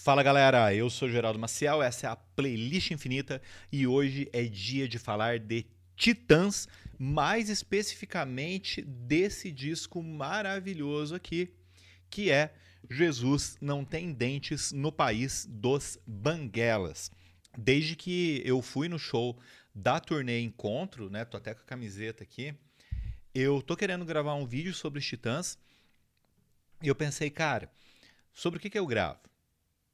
Fala galera, eu sou Geraldo Maciel, essa é a Playlist Infinita e hoje é dia de falar de Titãs, mais especificamente desse disco maravilhoso aqui, que é Jesus Não Tem Dentes no País dos Banguelas. Desde que eu fui no show da turnê Encontro, né, tô até com a camiseta aqui, eu tô querendo gravar um vídeo sobre os Titãs e eu pensei, cara, sobre o que eu gravo?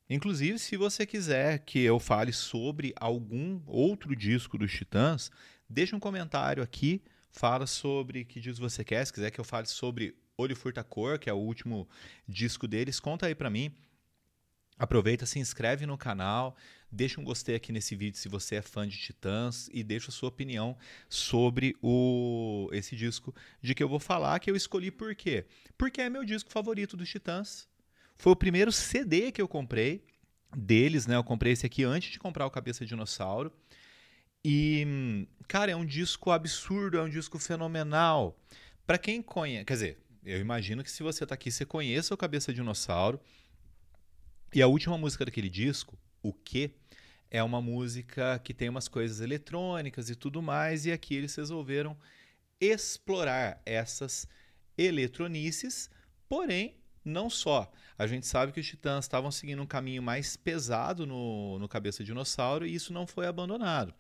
Inclusive, se você quiser que eu fale sobre algum outro disco dos Titãs, deixa um comentário aqui, fala sobre que disco você quer. Se quiser que eu fale sobre Olho Furta Cor, que é o último disco deles, conta aí pra mim. Aproveita, se inscreve no canal, deixa um gostei aqui nesse vídeo se você é fã de Titãs e deixa a sua opinião sobre esse disco de que eu vou falar, que eu escolhi por quê? Porque é meu disco favorito dos Titãs. Foi o primeiro CD que eu comprei deles, né? Eu comprei esse aqui antes de comprar o Cabeça de Dinossauro. E, cara, é um disco absurdo, é um disco fenomenal. Pra quem conhece, quer dizer, eu imagino que se você tá aqui, você conheça o Cabeça de Dinossauro. E a última música daquele disco, O Quê? É uma música que tem umas coisas eletrônicas e tudo mais, e aqui eles resolveram explorar essas eletronices, porém, não só. A gente sabe que os Titãs estavam seguindo um caminho mais pesado no Cabeça de Dinossauro e isso não foi abandonado.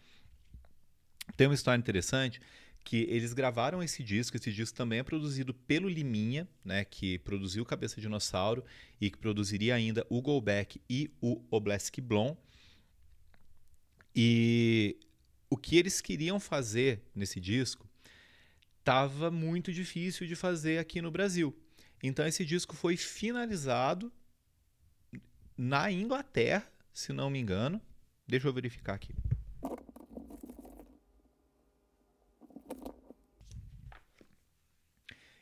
Tem uma história interessante que eles gravaram esse disco também é produzido pelo Liminha, né, que produziu o Cabeça de Dinossauro e que produziria ainda o Go Back e o Oblasky Blonde. E o que eles queriam fazer nesse disco estava muito difícil de fazer aqui no Brasil. Então esse disco foi finalizado na Inglaterra, se não me engano. Deixa eu verificar aqui.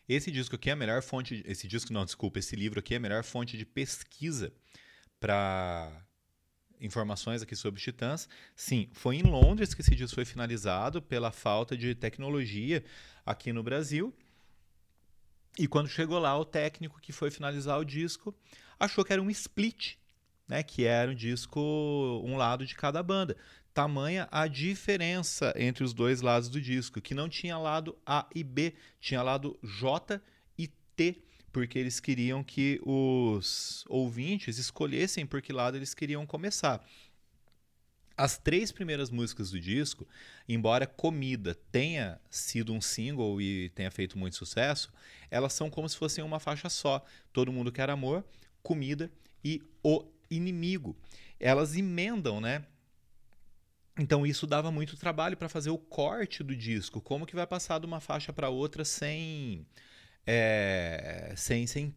Esse disco aqui é a melhor fonte. Esse disco não, desculpa, esse livro aqui é a melhor fonte de pesquisa para informações aqui sobre os Titãs. Sim, foi em Londres que esse disco foi finalizado pela falta de tecnologia aqui no Brasil. E quando chegou lá, o técnico que foi finalizar o disco achou que era um split, né? Que era um disco, um lado de cada banda. Tamanha a diferença entre os dois lados do disco, que não tinha lado A e B, tinha lado J e T, porque eles queriam que os ouvintes escolhessem por que lado eles queriam começar. As três primeiras músicas do disco, embora Comida tenha sido um single e tenha feito muito sucesso, elas são como se fossem uma faixa só. Todo Mundo Quer Amor, Comida e O Inimigo. Elas emendam, né? Então isso dava muito trabalho para fazer o corte do disco. Como que vai passar de uma faixa para outra sem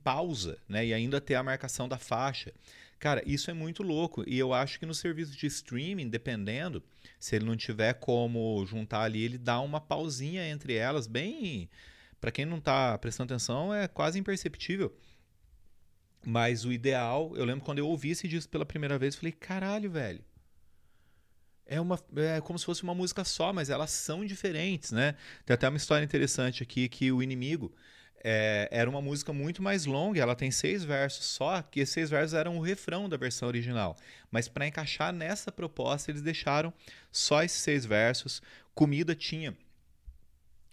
pausa, né? E ainda ter a marcação da faixa. Cara, isso é muito louco. E eu acho que no serviço de streaming, dependendo, se ele não tiver como juntar ali, ele dá uma pausinha entre elas, bem. Para quem não tá prestando atenção, é quase imperceptível. Mas o ideal, eu lembro quando eu ouvi esse disco pela primeira vez, eu falei, caralho, velho. É como se fosse uma música só, mas elas são diferentes, né? Tem até uma história interessante aqui que O Inimigo era uma música muito mais longa, ela tem 6 versos só, que esses 6 versos eram o refrão da versão original. Mas para encaixar nessa proposta, eles deixaram só esses 6 versos. Comida tinha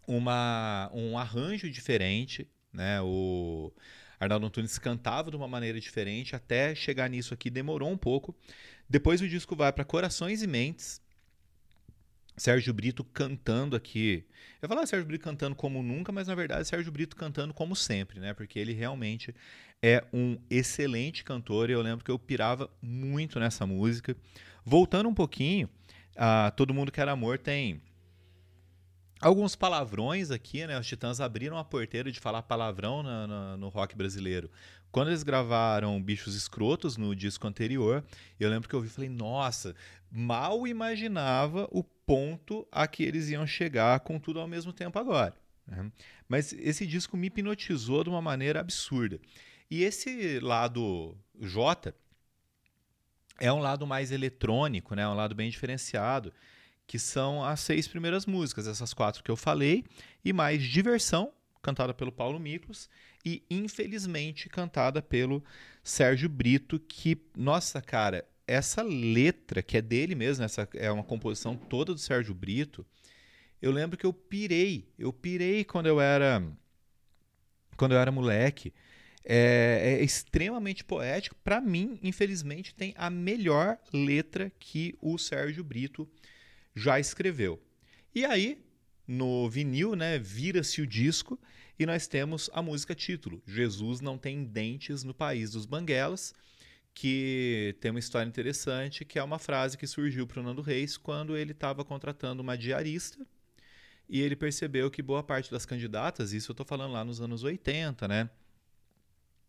um arranjo diferente, né? O Arnaldo Antunes cantava de uma maneira diferente, até chegar nisso aqui demorou um pouco. Depois o disco vai para Corações e Mentes, Sérgio Brito cantando aqui. Eu ia falar Sérgio Brito cantando como nunca, mas na verdade Sérgio Brito cantando como sempre, né? Porque ele realmente é um excelente cantor e eu lembro que eu pirava muito nessa música. Voltando um pouquinho, Todo Mundo Quer Amor tem alguns palavrões aqui, né? Os Titãs abriram a porteira de falar palavrão no rock brasileiro. Quando eles gravaram Bichos Escrotos no disco anterior, eu lembro que eu ouvi e falei, nossa, mal imaginava o ponto a que eles iam chegar com tudo ao mesmo tempo agora. Né? Mas esse disco me hipnotizou de uma maneira absurda. E esse lado J é um lado mais eletrônico, né? Um lado bem diferenciado, que são as 6 primeiras músicas, essas 4 que eu falei, e mais Diversão, cantada pelo Paulo Miklos, e Infelizmente, cantada pelo Sérgio Brito, que, nossa, cara, essa letra, que é dele mesmo, essa é uma composição toda do Sérgio Brito, eu lembro que eu pirei quando eu era moleque. É extremamente poético. Para mim, infelizmente, tem a melhor letra que o Sérgio Brito já escreveu. E aí, no vinil, né, vira-se o disco e nós temos a música título, Jesus Não Tem Dentes no País dos Banguelas, que tem uma história interessante, que é uma frase que surgiu para o Nando Reis quando ele estava contratando uma diarista e ele percebeu que boa parte das candidatas, isso eu estou falando lá nos anos 80, né?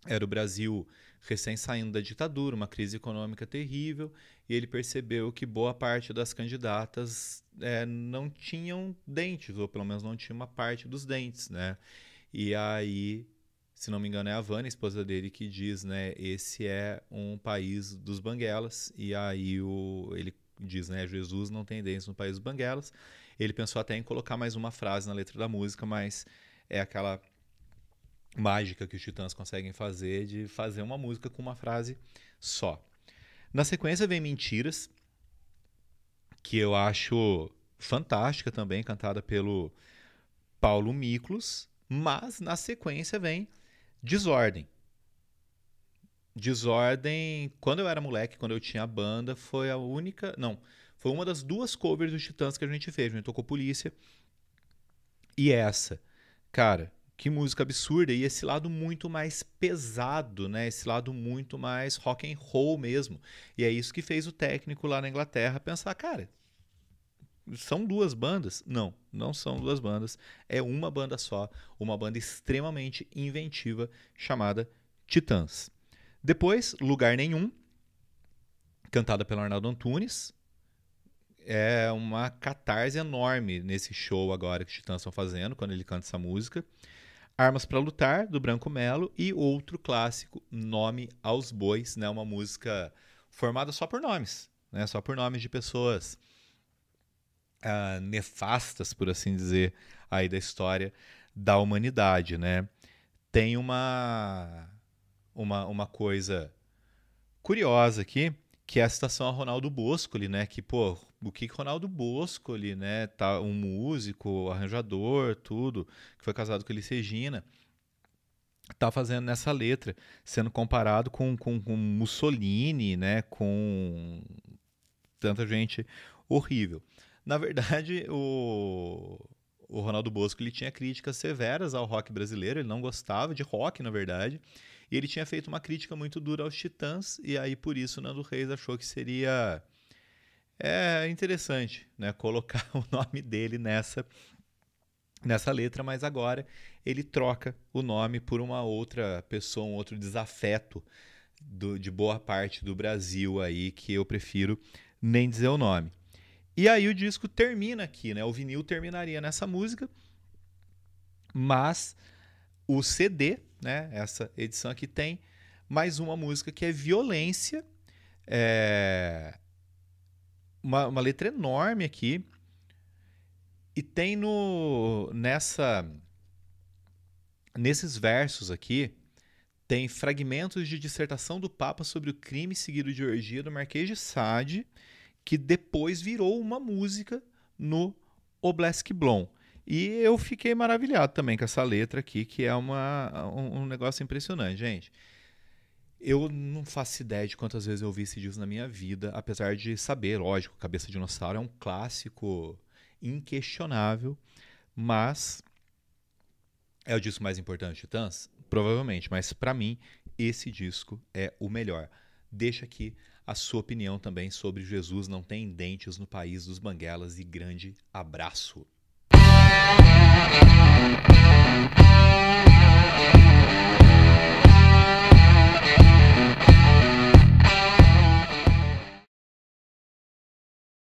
Era o Brasil recém saindo da ditadura, uma crise econômica terrível, e ele percebeu que boa parte das candidatas não tinham dentes, ou pelo menos não tinha uma parte dos dentes, né? E aí, se não me engano, é a Vânia, a esposa dele, que diz, né, esse é um país dos banguelas, e aí ele diz, né, Jesus não tem dentes no país dos banguelas. Ele pensou até em colocar mais uma frase na letra da música, mas é aquela mágica que os Titãs conseguem fazer de fazer uma música com uma frase só. Na sequência vem Mentiras, que eu acho fantástica também, cantada pelo Paulo Miklos, mas na sequência vem Desordem. Desordem, quando eu era moleque, quando eu tinha a banda, foi a única... Não, foi uma das duas covers dos Titãs que a gente fez. A gente tocou Polícia. E essa, cara, que música absurda. E esse lado muito mais pesado, né? Esse lado muito mais rock and roll mesmo. E é isso que fez o técnico lá na Inglaterra pensar, cara, são duas bandas? Não, não são duas bandas. É uma banda só. Uma banda extremamente inventiva chamada Titãs. Depois, Lugar Nenhum, cantada pelo Arnaldo Antunes. É uma catarse enorme nesse show agora que os Titãs estão fazendo, quando ele canta essa música. Armas para Lutar, do Branco Melo. E outro clássico, Nome aos Bois, né? Uma música formada só por nomes, né? Só por nomes de pessoas nefastas, por assim dizer, aí da história da humanidade, né? Tem uma coisa curiosa aqui, que é a citação a Ronaldo Boscoli, né? Que, pô, o que Ronaldo Boscoli, né? Tá, um músico, arranjador, tudo, que foi casado com Elis Regina, tá fazendo nessa letra, sendo comparado com Mussolini, né? Com tanta gente horrível. Na verdade, o Ronaldo Bosco ele tinha críticas severas ao rock brasileiro, ele não gostava de rock, na verdade, e ele tinha feito uma crítica muito dura aos Titãs, e aí por isso o Nando Reis achou que seria interessante, né, colocar o nome dele nessa letra, mas agora ele troca o nome por uma outra pessoa, um outro desafeto de boa parte do Brasil aí, que eu prefiro nem dizer o nome. E aí o disco termina aqui, né? O vinil terminaria nessa música, mas o CD, né? Essa edição aqui tem mais uma música que é Violência, uma letra enorme aqui, e tem nesses versos aqui, tem fragmentos de dissertação do Papa sobre o crime seguido de orgia do Marquês de Sade, que depois virou uma música no Oblast Blom. E eu fiquei maravilhado também com essa letra aqui, que é um negócio impressionante, gente. Eu não faço ideia de quantas vezes eu ouvi esse disco na minha vida, apesar de saber, lógico, Cabeça de Dinossauro é um clássico inquestionável, mas é o disco mais importante de Titãs? Provavelmente, mas para mim esse disco é o melhor. Deixa aqui a sua opinião também sobre Jesus Não Tem Dentes no País dos Banguelas e grande abraço.